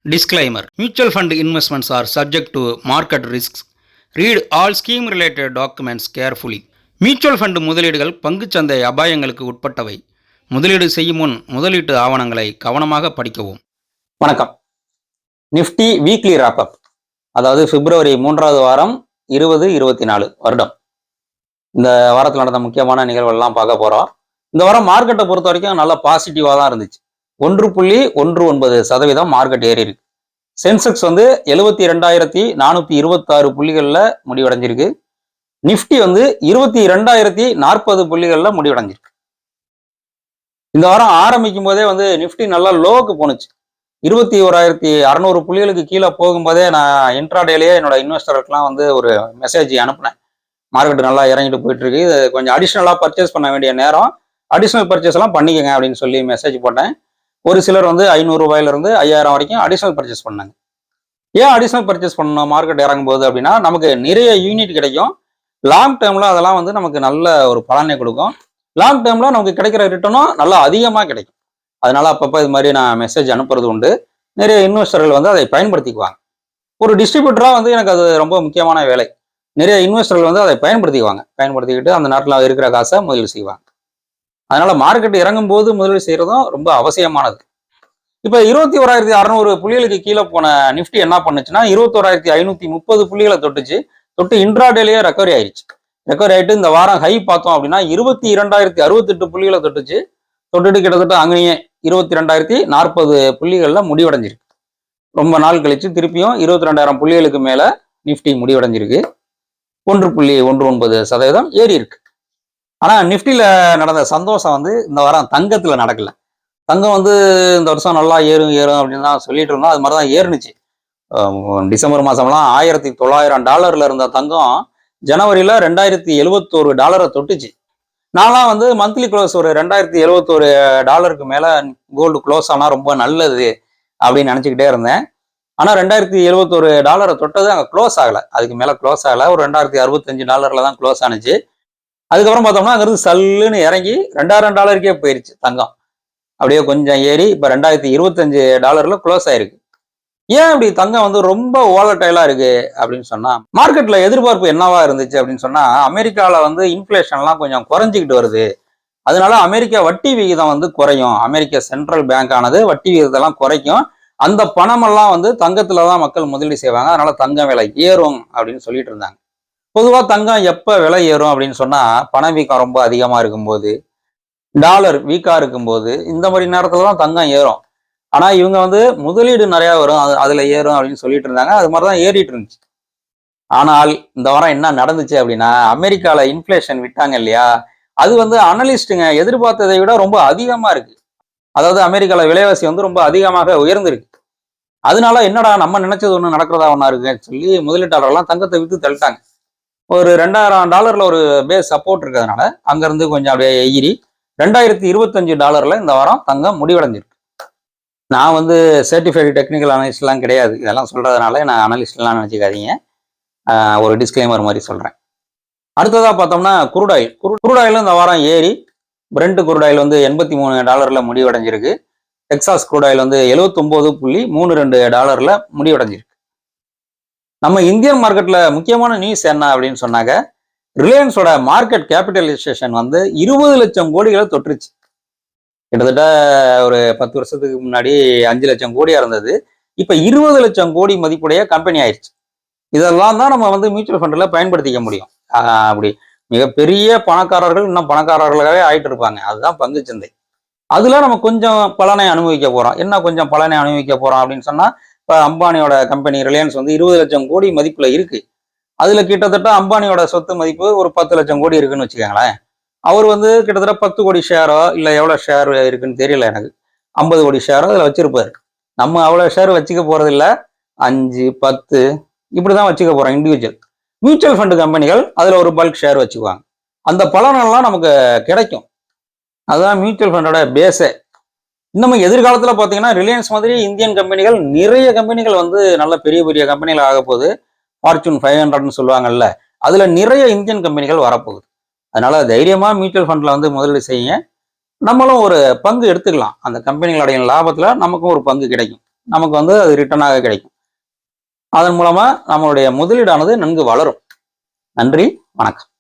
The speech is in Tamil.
Disclaimer: Mutual fund investments are subject to market risks. Read all scheme related documents carefully. Mutual fund முதலீடுகள் பங்குச்சந்தை அபாயங்களுக்கு உட்பட்டவை. முதலீடு செய்யும் முன் முதலீட்டு ஆவணங்களை கவனமாக படிக்கவும். வணக்கம். நிஃப்டி வீக்லி ராப்அப், அதாவது பிப்ரவரி 3வது வாரம் 2024 வருடம். இந்த வாரத்தில் நடந்த முக்கியமான நிகழ்வுகள்லாம் பார்க்க போறோம். இந்த வாரம் மார்க்கெட்டை பொறுத்த வரைக்கும் நல்ல பாசிட்டிவா தான் இருந்துச்சு. 1.19% மார்க்கெட் ஏறி இருக்கு. சென்செக்ஸ் 72,426 புள்ளிகள்ல முடிவடைஞ்சிருக்கு. நிஃப்டி 22,040 புள்ளிகள்ல முடிவடைஞ்சிருக்கு. இந்த வாரம் ஆரம்பிக்கும் போதே நிஃப்டி நல்லா லோவுக்கு போனுச்சு. 21,600 புள்ளிகளுக்கு கீழே போகும்போதே நான் இன்ட்ராடேலேயே என்னோட இன்வெஸ்டருக்குலாம் ஒரு மெசேஜ் அனுப்புனேன். மார்க்கெட் நல்லா இறங்கிட்டு போயிட்டு இருக்கு, இது கொஞ்சம் அடிஷ்னலா பர்ச்சேஸ் பண்ண வேண்டிய நேரம், அடிஷ்னல் பர்ச்சேஸ் எல்லாம் பண்ணிக்கங்க அப்படின்னு சொல்லி மெசேஜ் போட்டேன். ஒரு சிலர் 500 ரூபாயிலிருந்து 5000 வரைக்கும் அடிஷ்னல் பர்ச்சேஸ் பண்ணாங்க. ஏன் அடிஷ்னல் பர்ச்சேஸ் பண்ணணும் மார்க்கெட் இறங்கும் போது அப்படின்னா, நமக்கு நிறைய யூனிட் கிடைக்கும். லாங் டேர்ம்ல அதெல்லாம் நமக்கு நல்ல ஒரு பலனை கொடுக்கும். லாங் டேர்ம்ல நமக்கு கிடைக்கிற ரிட்டர்னும் நல்லா அதிகமாக கிடைக்கும். அதனால அப்பப்போ இது மாதிரி நான் மெசேஜ் அனுப்புறது உண்டு. நிறைய இன்வெஸ்டர்கள் அதை பயன்படுத்திக்குவாங்க. ஒரு டிஸ்ட்ரிபியூட்டரா எனக்கு அது ரொம்ப முக்கியமான வேலை. நிறைய இன்வெஸ்டர்கள் அதை பயன்படுத்திக்கிட்டு அந்த நாட்டில் இருக்கிற காசை முதலீடு செய்வாங்க. அதனால மார்க்கெட் இறங்கும் போது முதலீடு செய்யறதும் ரொம்ப அவசியமானது. இப்ப 21,600 புள்ளிகளுக்கு கீழே போன நிஃப்டி என்ன பண்ணுச்சுன்னா 21,530 புள்ளிகளை தொட்டு இன்ட்ராடேலேயே ரெக்கவரி ஆயிடுச்சு. ரெக்கவரி ஆயிட்டு இந்த வாரம் ஹை பார்த்தோம் அப்படின்னா 22,068 புள்ளிகளை தொட்டுட்டு கிட்டத்தட்ட அங்கேயே 22,040 புள்ளிகள்ல முடிவடைஞ்சிருக்கு. ரொம்ப நாள் கழிச்சு திருப்பியும் 22,000 புள்ளிகளுக்கு மேல நிஃப்டி முடிவடைஞ்சிருக்கு. 1.19% ஏறி இருக்கு. ஆனா நிஃப்டியில நடந்த சந்தோஷம் இந்த வாரம் தங்கத்துல நடக்கல. தங்கம் இந்த வருஷம் நல்லா ஏறும் அப்படின்னு தான் சொல்லிட்டு இருந்தோம். அது மாதிரிதான் ஏறுனுச்சு. டிசம்பர் மாசம்லாம் $1,900 இருந்த தங்கம் ஜனவரியில $2,071 தொட்டுச்சு. நான்லாம் மந்த்லி க்ளோஸ் ஒரு $2,071 மேல கோல்டு க்ளோஸ் ஆனா ரொம்ப நல்லது அப்படின்னு நினைச்சுக்கிட்டே இருந்தேன். ஆனா $2,071 தொட்டது அங்க க்ளோஸ் ஆகல. அதுக்கு மேல க்ளோஸ் ஆகல. ஒரு $2,065 தான் க்ளோஸ் ஆனிச்சு. அதுக்கப்புறம் பார்த்தோம்னா அங்கிருந்து சல்லுன்னு இறங்கி $2,000 போயிருச்சு தங்கம். அப்படியே கொஞ்சம் ஏறி இப்ப $2,025 க்ளோஸ் ஆயிருக்கு. ஏன் இப்படி தங்கம் ரொம்ப ஓலட்டைலா இருக்கு அப்படின்னு சொன்னா, மார்க்கெட்ல எதிர்பார்ப்பு என்னவா இருந்துச்சு அப்படின்னு சொன்னா, அமெரிக்கால இன்ஃபிளேஷன்லாம் கொஞ்சம் குறைஞ்சிக்கிட்டு வருது, அதனால அமெரிக்கா வட்டி விகிதம் குறையும், அமெரிக்க சென்ட்ரல் பேங்க் ஆனது வட்டி விகிதத்தெல்லாம் குறைக்கும், அந்த பணமெல்லாம் தங்கத்துலதான் மக்கள் முதலீடு செய்வாங்க, அதனால தங்கம் விலை ஏறும் அப்படின்னு சொல்லிட்டு இருந்தாங்க. பொதுவா தங்கம் எப்ப விலை ஏறும் அப்படின்னு சொன்னா, பணவீக்கம் ரொம்ப அதிகமா இருக்கும்போது, டாலர் வீக்கா இருக்கும்போது, இந்த மாதிரி நேரத்துலதான் தங்கம் ஏறும். ஆனா இவங்க முதலீடு நிறைய வரும், அதுல ஏறும் அப்படின்னு சொல்லிட்டு இருந்தாங்க. அது மாதிரிதான் ஏறிட்டு இருந்துச்சு. ஆனால் இந்த வாரம் என்ன நடந்துச்சு அப்படின்னா, அமெரிக்கால இன்ஃபிளேஷன் விட்டாங்க இல்லையா, அது அனலிஸ்டுங்க எதிர்பார்த்ததை விட ரொம்ப அதிகமா இருக்கு. அதாவது அமெரிக்கால விலைவாசி ரொம்ப அதிகமாக உயர்ந்திருக்கு. அதனால என்னடா நம்ம நினைச்சது ஒண்ணு நடக்கிறதா ஒண்ணா இருக்குன்னு சொல்லி முதலீட்டாளர்லாம் தங்கத்தை வித்து தள்ளிட்டாங்க. ஒரு $2,000 ஒரு பேஸ் சப்போர்ட் இருக்கிறதுனால அங்கிருந்து கொஞ்சம் அப்படியே எகிரி $2,025 இந்த வாரம் தங்கம் முடிவடைஞ்சிருக்கு. நான் சர்டிஃபைடு டெக்னிக்கல் அனலிஸ்ட்லாம் கிடையாது, இதெல்லாம் சொல்றதுனால நான் அனலிஸ்ட்லாம் நினைச்சுக்காதீங்க. ஒரு டிஸ்க்ளைமர் மாதிரி சொல்றேன். அடுத்ததா பார்த்தோம்னா குரூடாயில் இந்த வாரம் ஏறி பிரெண்ட் குரூடாயில் $83 முடிவடைஞ்சிருக்கு. டெக்சாஸ் குரூடாயில் $79.32 முடிவடைஞ்சிருக்கு. நம்ம இந்தியன் மார்க்கெட்ல முக்கியமான நியூஸ் என்ன அப்படின்னு சொன்னாங்க, ரிலையன்ஸோட மார்க்கெட் கேபிட்டலைசேஷன் 20 லட்சம் கோடிகளை தொற்றுச்சு. கிட்டத்தட்ட ஒரு 10 வருஷத்துக்கு முன்னாடி 5 லட்சம் கோடியா இருந்தது, இப்ப 20 லட்சம் கோடி மதிப்புடைய கம்பெனி ஆயிடுச்சு. இதெல்லாம் தான் நம்ம மியூச்சுவல் ஃபண்ட்ல பயன்படுத்திக்க முடியும். அப்படி மிகப்பெரிய பணக்காரர்கள் இன்னும் பணக்காரர்களாகவே ஆயிட்டு இருப்பாங்க. அதுதான் பங்குச்சந்தை. அதுல நம்ம கொஞ்சம் பலனை அனுபவிக்க போறோம். என்ன கொஞ்சம் பலனை அனுபவிக்க போறோம் அப்படின்னு சொன்னா, இப்போ அம்பானியோட கம்பெனி ரிலையன்ஸ் 20 லட்சம் கோடி மதிப்புல இருக்கு. அதுல கிட்டத்தட்ட அம்பானியோட சொத்து மதிப்பு ஒரு 10 லட்சம் கோடி இருக்குன்னு வச்சுக்கோங்களேன். அவர் கிட்டத்தட்ட 10 கோடி ஷேரோ இல்ல எவ்வளவு ஷேர் இருக்குன்னு தெரியல எனக்கு, 50 கோடி ஷேரோ அதுல வச்சிருப்பாரு. நம்ம அவ்வளவு ஷேர் வச்சுக்க போறது இல்ல, 5 10 இப்படிதான் வச்சுக்க போறோம் இண்டிவிஜுவல். மியூச்சுவல் ஃபண்ட் கம்பெனிகள் அதுல ஒரு பல்க் ஷேர் வச்சுக்குவாங்க. அந்த பலனெல்லாம் நமக்கு கிடைக்கும். அதுதான் மியூச்சுவல் ஃபண்டோட பேஸே. இன்னமும் எதிர்காலத்துல பாத்தீங்கன்னா ரிலையன்ஸ் மாதிரி இந்தியன் கம்பெனிகள் நிறைய கம்பெனிகள் நல்ல பெரிய பெரிய கம்பெனிகள் ஆக போகுது. ஃபார்ச்சூன் 500ன்னு சொல்லுவாங்கல்ல, அதுல நிறைய இந்தியன் கம்பெனிகள் வரப்போகுது. அதனால தைரியமா மியூச்சுவல் ஃபண்ட்ல முதலீடு செய்யுங்க. நம்மளும் ஒரு பங்கு எடுத்துக்கலாம். அந்த கம்பெனிகளுடைய லாபத்துல நமக்கும் ஒரு பங்கு கிடைக்கும். நமக்கு வந்து அது ரிட்டர்னாக கிடைக்கும். அதன் மூலமா நம்மளுடைய முதலீடானது நன்கு வளரும். நன்றி, வணக்கம்.